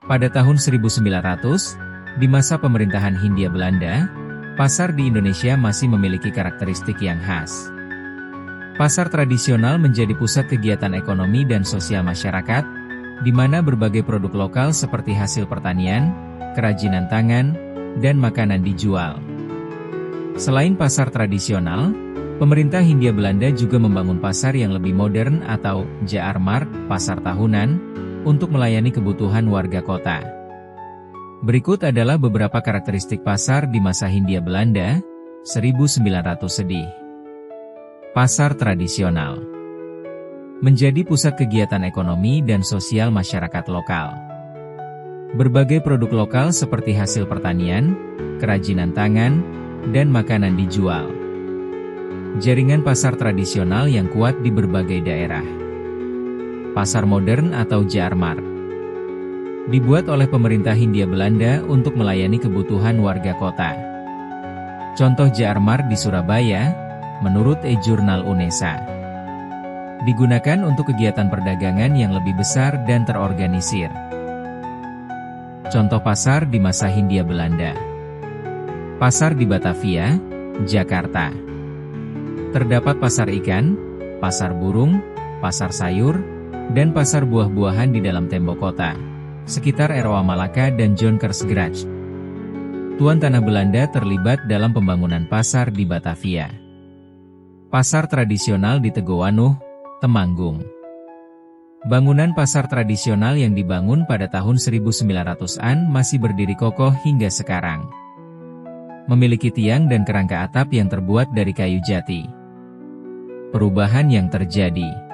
Pada tahun 1900, di masa pemerintahan Hindia Belanda, pasar di Indonesia masih memiliki karakteristik yang khas. Pasar tradisional menjadi pusat kegiatan ekonomi dan sosial masyarakat, di mana berbagai produk lokal seperti hasil pertanian, kerajinan tangan, dan makanan dijual. Selain pasar tradisional, pemerintah Hindia Belanda juga membangun pasar yang lebih modern atau Jaarmarkt, pasar tahunan, untuk melayani kebutuhan warga kota. Berikut adalah beberapa karakteristik pasar di masa Hindia Belanda, 1900 sedih. Pasar tradisional menjadi pusat kegiatan ekonomi dan sosial masyarakat lokal. Berbagai produk lokal seperti hasil pertanian, kerajinan tangan, dan makanan dijual. Jaringan pasar tradisional yang kuat di berbagai daerah. Pasar modern atau Jaarmarkt dibuat oleh pemerintah Hindia Belanda untuk melayani kebutuhan warga kota. Contoh Jaarmarkt di Surabaya, menurut e-Jurnal UNESA, digunakan untuk kegiatan perdagangan yang lebih besar dan terorganisir. Contoh pasar di masa Hindia Belanda. Pasar di Batavia, Jakarta. Terdapat pasar ikan, pasar burung, pasar sayur, dan pasar buah-buahan di dalam tembok kota, sekitar ROA Malaka dan Jonkersgracht. Tuan tanah Belanda terlibat dalam pembangunan pasar di Batavia. Pasar tradisional di Tegowanuh, Temanggung. Bangunan pasar tradisional yang dibangun pada tahun 1900-an masih berdiri kokoh hingga sekarang. Memiliki tiang dan kerangka atap yang terbuat dari kayu jati. Perubahan yang terjadi.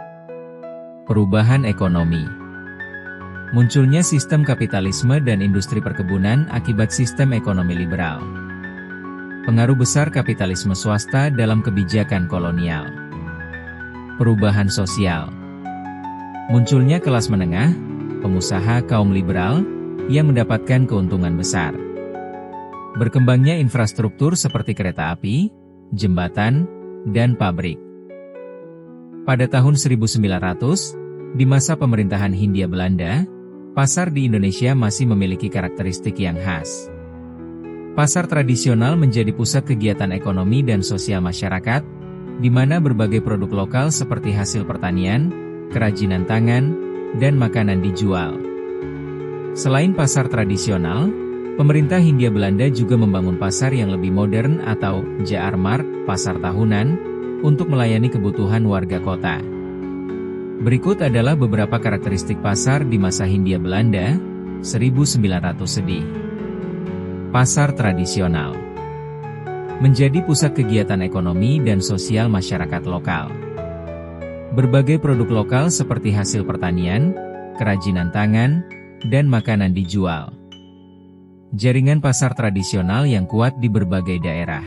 Perubahan ekonomi. Munculnya sistem kapitalisme dan industri perkebunan akibat sistem ekonomi liberal. Pengaruh besar kapitalisme swasta dalam kebijakan kolonial. Perubahan sosial. Munculnya kelas menengah, pengusaha kaum liberal, yang mendapatkan keuntungan besar. Berkembangnya infrastruktur seperti kereta api, jembatan, dan pabrik. Pada tahun 1900, di masa pemerintahan Hindia Belanda, pasar di Indonesia masih memiliki karakteristik yang khas. Pasar tradisional menjadi pusat kegiatan ekonomi dan sosial masyarakat, di mana berbagai produk lokal seperti hasil pertanian, kerajinan tangan, dan makanan dijual. Selain pasar tradisional, pemerintah Hindia Belanda juga membangun pasar yang lebih modern atau Jaarmarkt, pasar tahunan, untuk melayani kebutuhan warga kota. Berikut adalah beberapa karakteristik pasar di masa Hindia Belanda, 1900 sedih. Pasar tradisional menjadi pusat kegiatan ekonomi dan sosial masyarakat lokal. Berbagai produk lokal seperti hasil pertanian, kerajinan tangan, dan makanan dijual. Jaringan pasar tradisional yang kuat di berbagai daerah.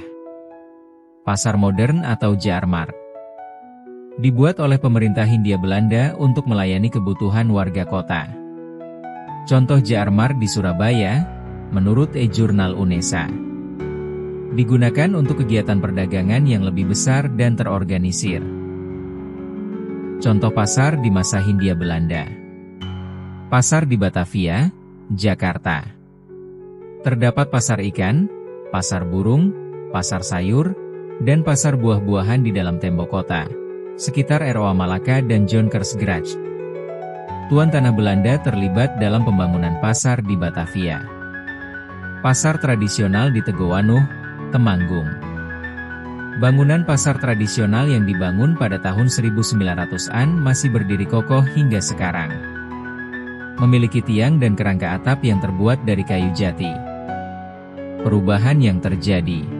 Pasar modern atau Jaarmarkt dibuat oleh pemerintah Hindia Belanda untuk melayani kebutuhan warga kota. Contoh Jaarmarkt di Surabaya, menurut e-Jurnal UNESA, digunakan untuk kegiatan perdagangan yang lebih besar dan terorganisir. Contoh pasar di masa Hindia Belanda. Pasar di Batavia, Jakarta. Terdapat pasar ikan, pasar burung, pasar sayur, dan pasar buah-buahan di dalam tembok kota, sekitar ROA Malaka dan Jonkersgracht. Tuan tanah Belanda terlibat dalam pembangunan pasar di Batavia. Pasar tradisional di Tegowanuh, Temanggung. Bangunan pasar tradisional yang dibangun pada tahun 1900-an masih berdiri kokoh hingga sekarang. Memiliki tiang dan kerangka atap yang terbuat dari kayu jati. Perubahan yang terjadi.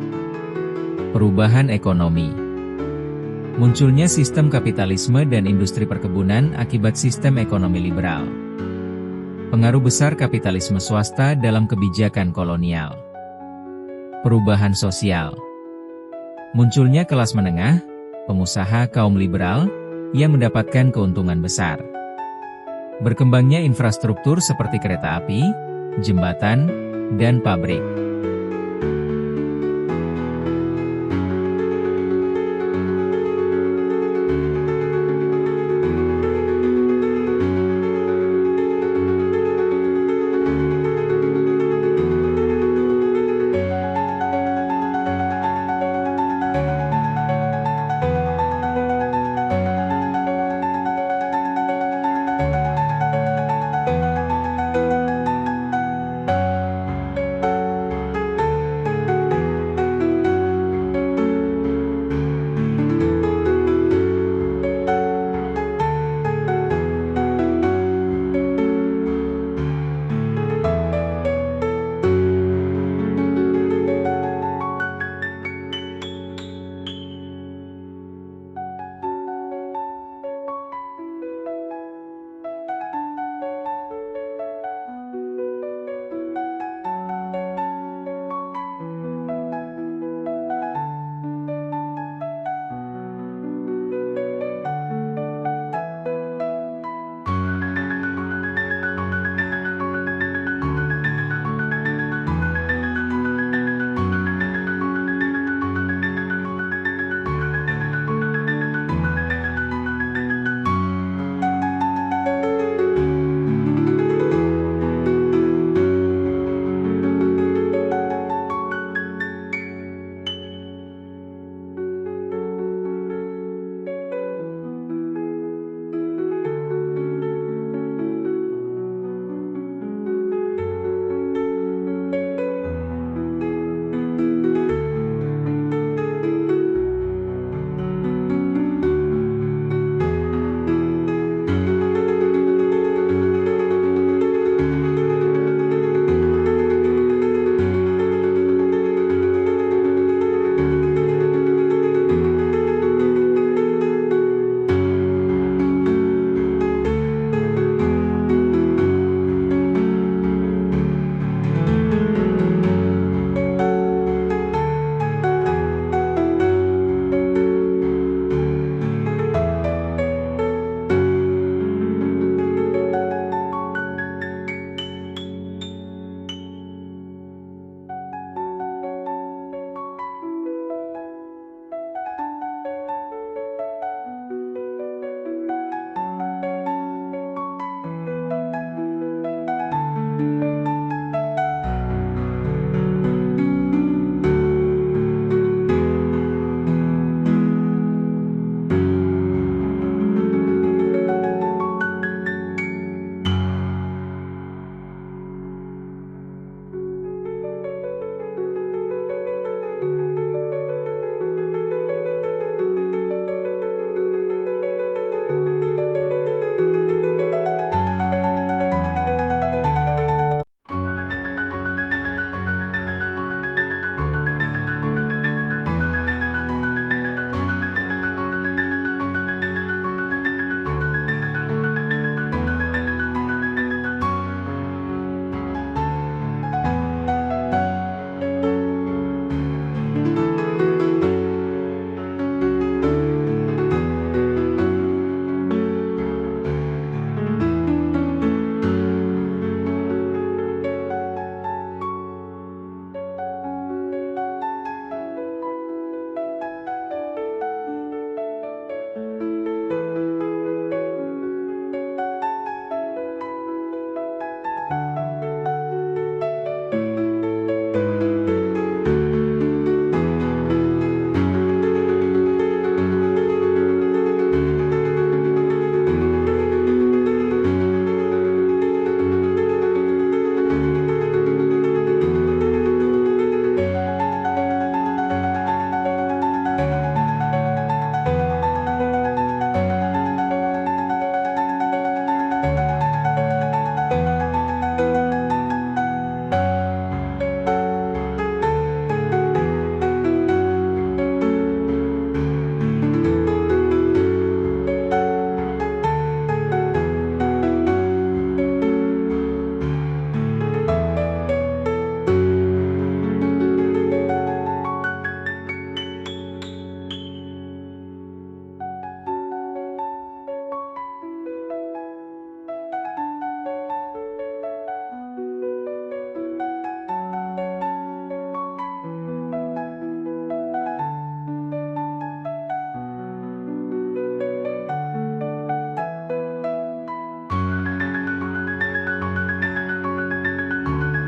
Perubahan ekonomi. Munculnya sistem kapitalisme dan industri perkebunan akibat sistem ekonomi liberal. Pengaruh besar kapitalisme swasta dalam kebijakan kolonial. Perubahan sosial. Munculnya kelas menengah, pengusaha kaum liberal, yang mendapatkan keuntungan besar. Berkembangnya infrastruktur seperti kereta api, jembatan, dan pabrik.